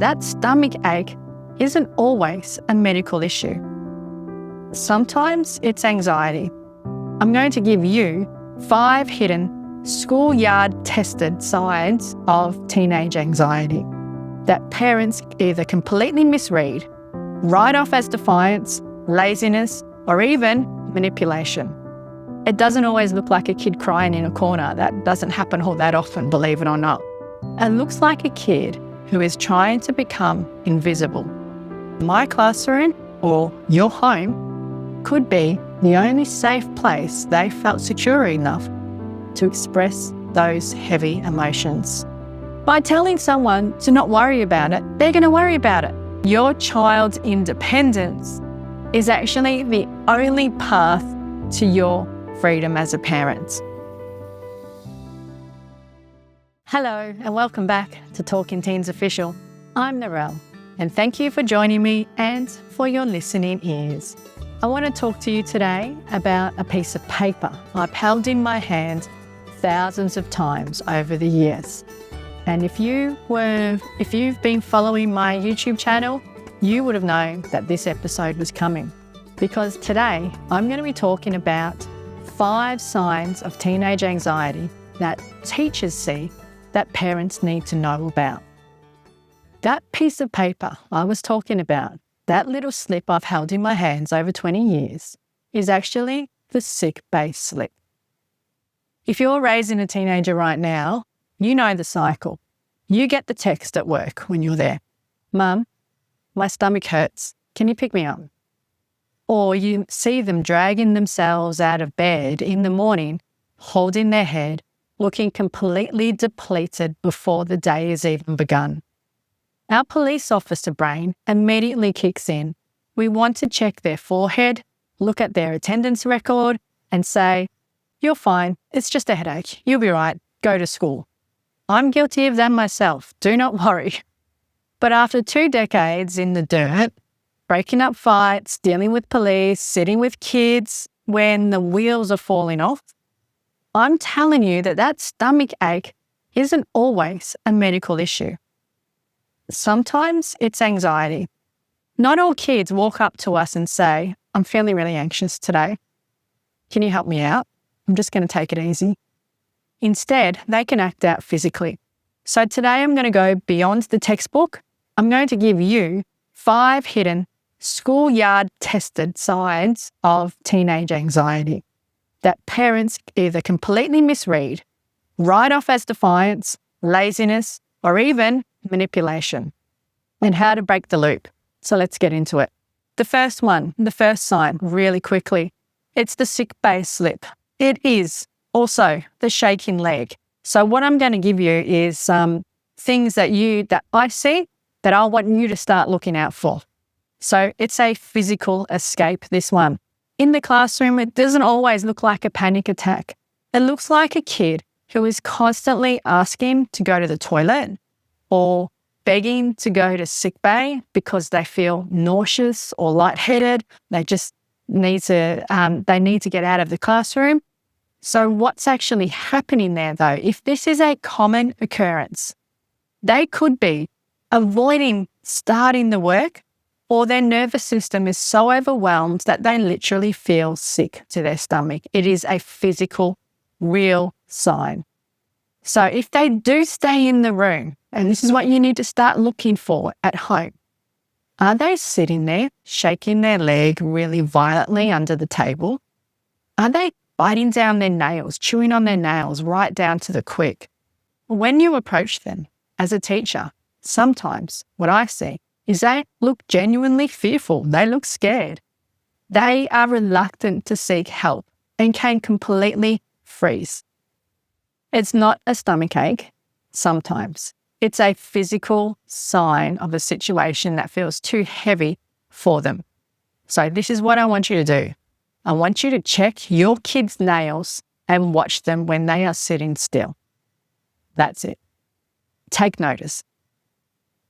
that stomach ache isn't always a medical issue. Sometimes it's anxiety. I'm going to give you 5 hidden schoolyard tested signs of teenage anxiety that parents either completely misread, write off as defiance, laziness, or even manipulation. It doesn't always look like a kid crying in a corner. That doesn't happen all that often, believe it or not. It looks like a kid who is trying to become invisible. My classroom or your home could be the only safe place they felt secure enough to express those heavy emotions. By telling someone to not worry about it, they're going to worry about it. Your child's independence is actually the only path to your freedom as a parent. Hello and welcome back to Talking Teens Official. I'm Nural and thank you for joining me and for your listening ears. I want to talk to you today about a piece of paper I've held in my hand thousands of times over the years. And if you've been following my YouTube channel, you would have known that this episode was coming. Because today I'm going to be talking about 5 signs of teenage anxiety that teachers see that parents need to know about. That piece of paper I was talking about, that little slip I've held in my hands over 20 years, is actually the sick bay slip. If you're raising a teenager right now, you know the cycle. You get the text at work when you're there. Mum, my stomach hurts. Can you pick me up? Or you see them dragging themselves out of bed in the morning, holding their head, looking completely depleted before the day is even begun. Our police officer brain immediately kicks in. We want to check their forehead, look at their attendance record, and say, "You're fine, it's just a headache, you'll be right, go to school." I'm guilty of that myself, do not worry. But after 2 decades in the dirt, breaking up fights, dealing with police, sitting with kids when the wheels are falling off, I'm telling you that stomach ache isn't always a medical issue. Sometimes it's anxiety. Not all kids walk up to us and say, "I'm feeling really anxious today. Can you help me out? I'm just going to take it easy." Instead, they can act out physically. So today I'm going to go beyond the textbook. I'm going to give you 5 hidden schoolyard tested signs of teenage anxiety that parents either completely misread, write off as defiance, laziness, or even manipulation, and how to break the loop. So let's get into it. The first sign, really quickly, it's the sick bay slip. It is also the shaking leg. So what I'm going to give you is some things that I see that I want you to start looking out for. So it's a physical escape, this one. In the classroom, it doesn't always look like a panic attack. It looks like a kid who is constantly asking to go to the toilet or begging to go to sick bay because they feel nauseous or lightheaded. They just need to get out of the classroom. So what's actually happening there though, if this is a common occurrence, they could be avoiding starting the work, or their nervous system is so overwhelmed that they literally feel sick to their stomach. It is a physical, real sign. So if they do stay in the room, and this is what you need to start looking for at home, are they sitting there, shaking their leg really violently under the table? Are they biting down their nails, chewing on their nails right down to the quick? When you approach them as a teacher, sometimes what I see is they look genuinely fearful. They look scared. They are reluctant to seek help and can completely freeze. It's not a stomach ache, sometimes. It's a physical sign of a situation that feels too heavy for them. So this is what I want you to do. I want you to check your kids' nails and watch them when they are sitting still. That's it. Take notice.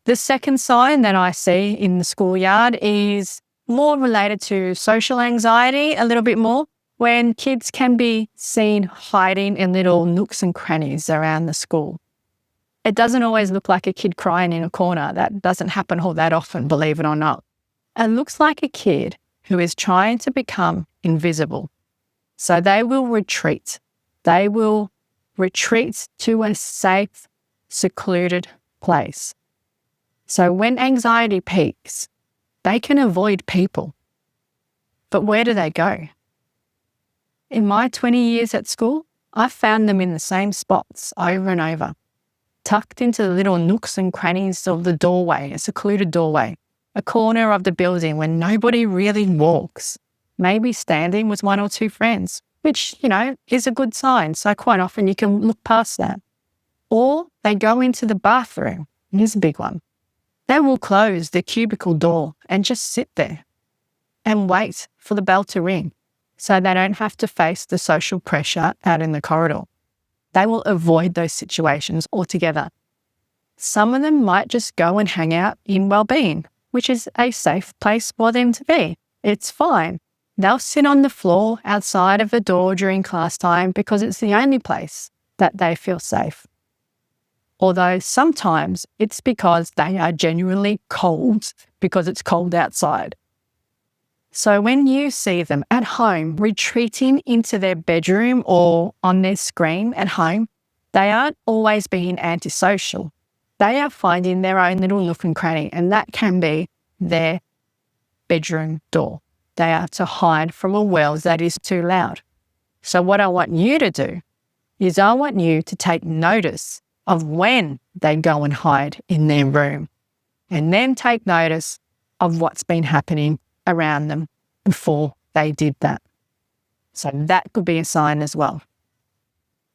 The second sign that I see in the schoolyard is more related to social anxiety, a little bit more, when kids can be seen hiding in little nooks and crannies around the school. It doesn't always look like a kid crying in a corner. That doesn't happen all that often, believe it or not. It looks like a kid who is trying to become invisible. So they will retreat. They will retreat to a safe, secluded place. So when anxiety peaks, they can avoid people. But where do they go? In my 20 years at school, I found them in the same spots over and over, tucked into the little nooks and crannies of the doorway, a secluded doorway, a corner of the building where nobody really walks, maybe standing with one or two friends, which, is a good sign. So quite often you can look past that. Or they go into the bathroom. Here's a big one. They will close the cubicle door and just sit there and wait for the bell to ring so they don't have to face the social pressure out in the corridor. They will avoid those situations altogether. Some of them might just go and hang out in well-being, which is a safe place for them to be. It's fine. They'll sit on the floor outside of the door during class time because it's the only place that they feel safe. Although sometimes it's because they are genuinely cold because it's cold outside. So when you see them at home retreating into their bedroom or on their screen at home, they aren't always being antisocial. They are finding their own little nook and cranny, and that can be their bedroom door. They are to hide from a world that is too loud. So what I want you to do is I want you to take notice of when they go and hide in their room, and then take notice of what's been happening around them before they did that. So that could be a sign as well.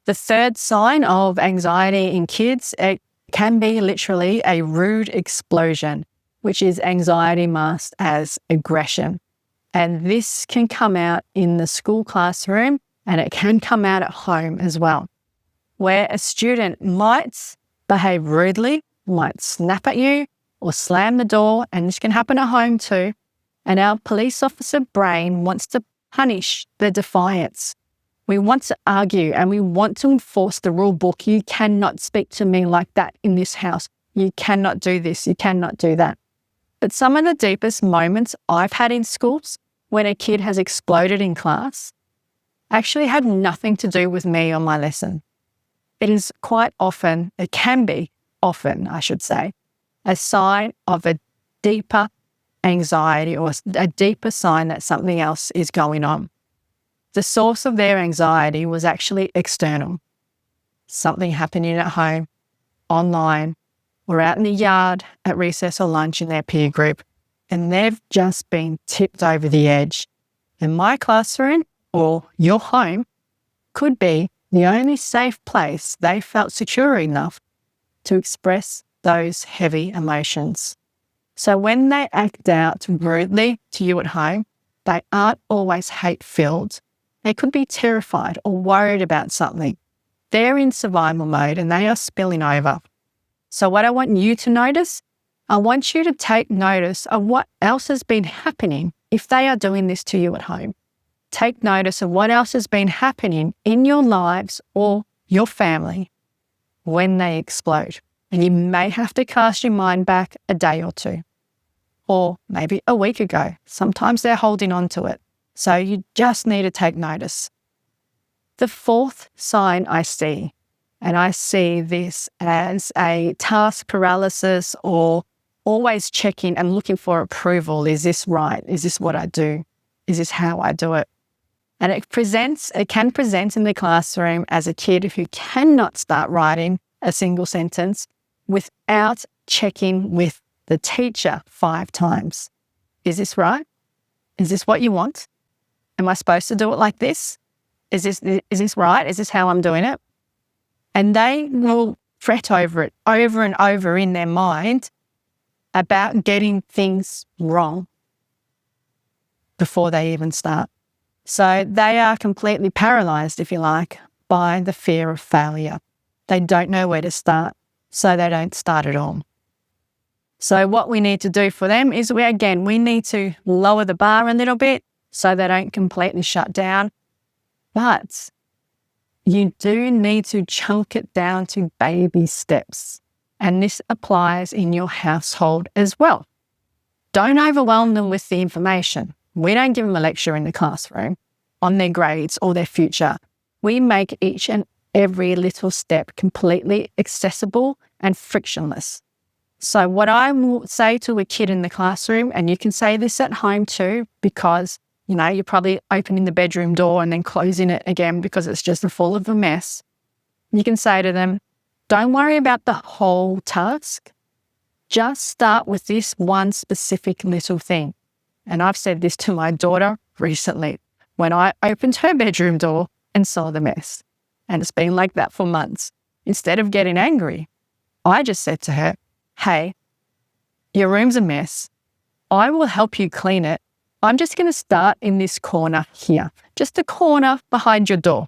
The third sign of anxiety in kids, it can be literally a rude explosion, which is anxiety masked as aggression. And this can come out in the school classroom, and it can come out at home as well, where a student might behave rudely, might snap at you or slam the door, and this can happen at home too. And our police officer brain wants to punish the defiance. We want to argue and we want to enforce the rule book. You cannot speak to me like that in this house. You cannot do this. You cannot do that. But some of the deepest moments I've had in schools when a kid has exploded in class actually had nothing to do with me or my lesson. It is quite often, it can be often, I should say, a sign of a deeper anxiety or a deeper sign that something else is going on. The source of their anxiety was actually external. Something happening at home, online, or out in the yard at recess or lunch in their peer group, and they've just been tipped over the edge. And my classroom or your home could be the only safe place they felt secure enough to express those heavy emotions. So when they act out rudely to you at home, they aren't always hate-filled. They could be terrified or worried about something. They're in survival mode and they are spilling over. So what I want you to notice, I want you to take notice of what else has been happening if they are doing this to you at home. Take notice of what else has been happening in your lives or your family when they explode. And you may have to cast your mind back a day or two, or maybe a week ago. Sometimes they're holding on to it. So you just need to take notice. The fourth sign I see, and I see this as a task paralysis or always checking and looking for approval. Is this right? Is this what I do? Is this how I do it? And it can present in the classroom as a kid who cannot start writing a single sentence without checking with the teacher 5 times. Is this right? Is this what you want? Am I supposed to do it like this? Is this right? Is this how I'm doing it? And they will fret over it over and over in their mind about getting things wrong before they even start. So they are completely paralysed, if you like, by the fear of failure. They don't know where to start, so they don't start at all. So what we need to do for them is, we need to lower the bar a little bit so they don't completely shut down. But you do need to chunk it down to baby steps. And this applies in your household as well. Don't overwhelm them with the information. We don't give them a lecture in the classroom on their grades or their future. We make each and every little step completely accessible and frictionless. So what I will say to a kid in the classroom, and you can say this at home too, because you're probably opening the bedroom door and then closing it again because it's just full of a mess. You can say to them, don't worry about the whole task. Just start with this one specific little thing. And I've said this to my daughter recently when I opened her bedroom door and saw the mess. And it's been like that for months. Instead of getting angry, I just said to her, hey, your room's a mess. I will help you clean it. I'm just going to start in this corner here, just a corner behind your door.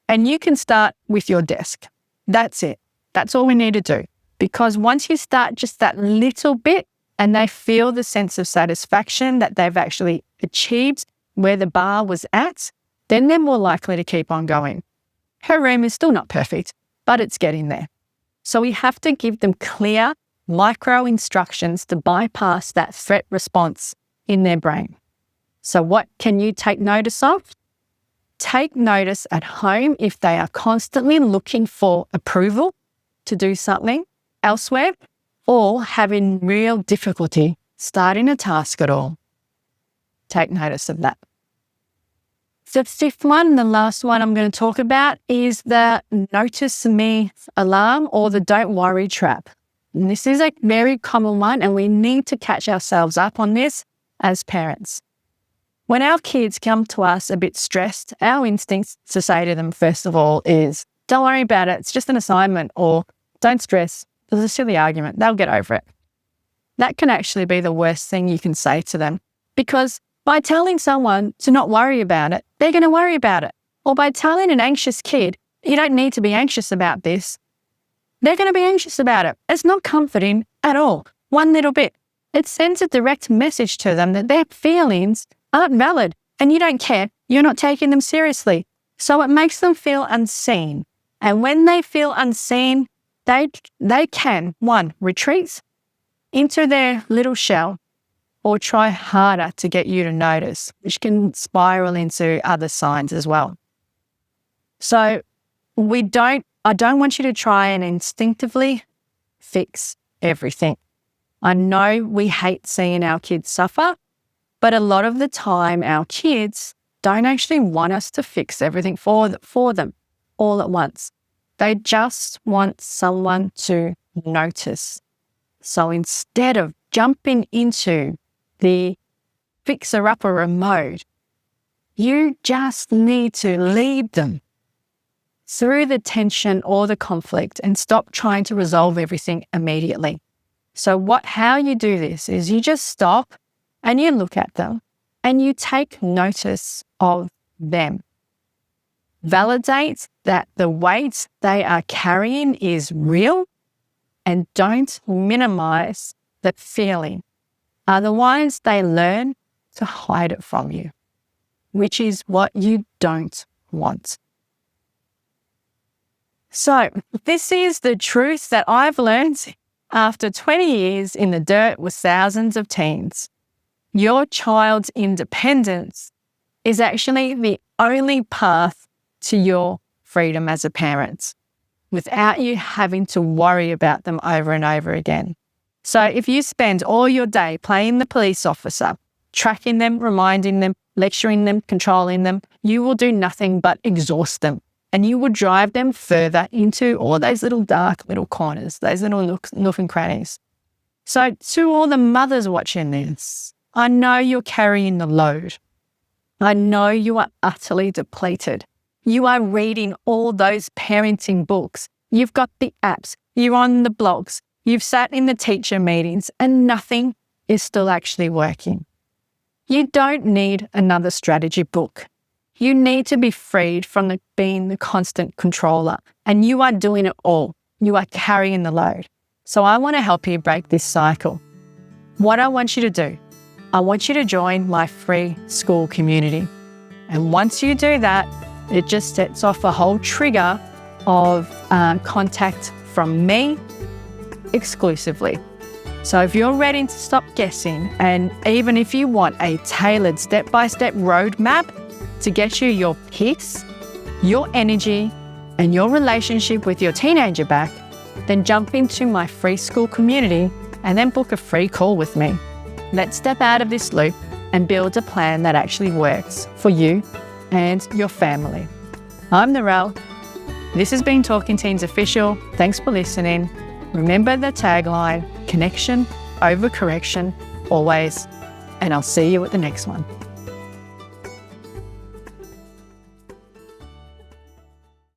And you can start with your desk. That's it. That's all we need to do. Because once you start just that little bit and they feel the sense of satisfaction that they've actually achieved where the bar was at, then they're more likely to keep on going. Her room is still not perfect, but it's getting there. So we have to give them clear micro instructions to bypass that threat response in their brain. So what can you take notice of? Take notice at home if they are constantly looking for approval to do something elsewhere or having real difficulty starting a task at all. Take notice of that. The fifth one, the last one I'm going to talk about, is the notice me alarm or the don't worry trap. And this is a very common one, and we need to catch ourselves up on this as parents. When our kids come to us a bit stressed, our instincts to say to them, first of all, is, don't worry about it, it's just an assignment, or don't stress, it's a silly argument, they'll get over it. That can actually be the worst thing you can say to them, because by telling someone to not worry about it, they're going to worry about it. Or by telling an anxious kid, you don't need to be anxious about this, they're going to be anxious about it. It's not comforting at all, one little bit. It sends a direct message to them that their feelings aren't valid and you don't care. You're not taking them seriously. So it makes them feel unseen. And when they feel unseen, they can, one, retreat into their little shell or try harder to get you to notice, which can spiral into other signs as well. So I don't want you to try and instinctively fix everything. I know we hate seeing our kids suffer, but a lot of the time our kids don't actually want us to fix everything for them all at once. They just want someone to notice. So instead of jumping into the fixer-upper mode, you just need to lead them through the tension or the conflict and stop trying to resolve everything immediately. So how you do this is you just stop and you look at them and you take notice of them. Validate that the weight they are carrying is real and don't minimize the feeling. Otherwise, they learn to hide it from you, which is what you don't want. So this is the truth that I've learned after 20 years in the dirt with thousands of teens. Your child's independence is actually the only path to your freedom as a parent without you having to worry about them over and over again. So if you spend all your day playing the police officer, tracking them, reminding them, lecturing them, controlling them, you will do nothing but exhaust them. And you will drive them further into all those little dark little corners, those little nook and crannies. So to all the mothers watching this, I know you're carrying the load. I know you are utterly depleted. You are reading all those parenting books. You've got the apps. You're on the blogs. You've sat in the teacher meetings and nothing is still actually working. You don't need another strategy book. You need to be freed from being the constant controller, and you are doing it all. You are carrying the load. So I want to help you break this cycle. What I want you to do, I want you to join my free Skool community. And once you do that, It just sets off a whole trigger of contact from me exclusively. So if you're ready to stop guessing, and even if you want a tailored step-by-step roadmap to get you your peace, your energy, and your relationship with your teenager back, then jump into my free Skool community and then book a free call with me. Let's step out of this loop and build a plan that actually works for you and your family. I'm Nural. This has been Talking Teens Official. Thanks for listening. Remember the tagline, connection over correction, always. And I'll see you at the next one.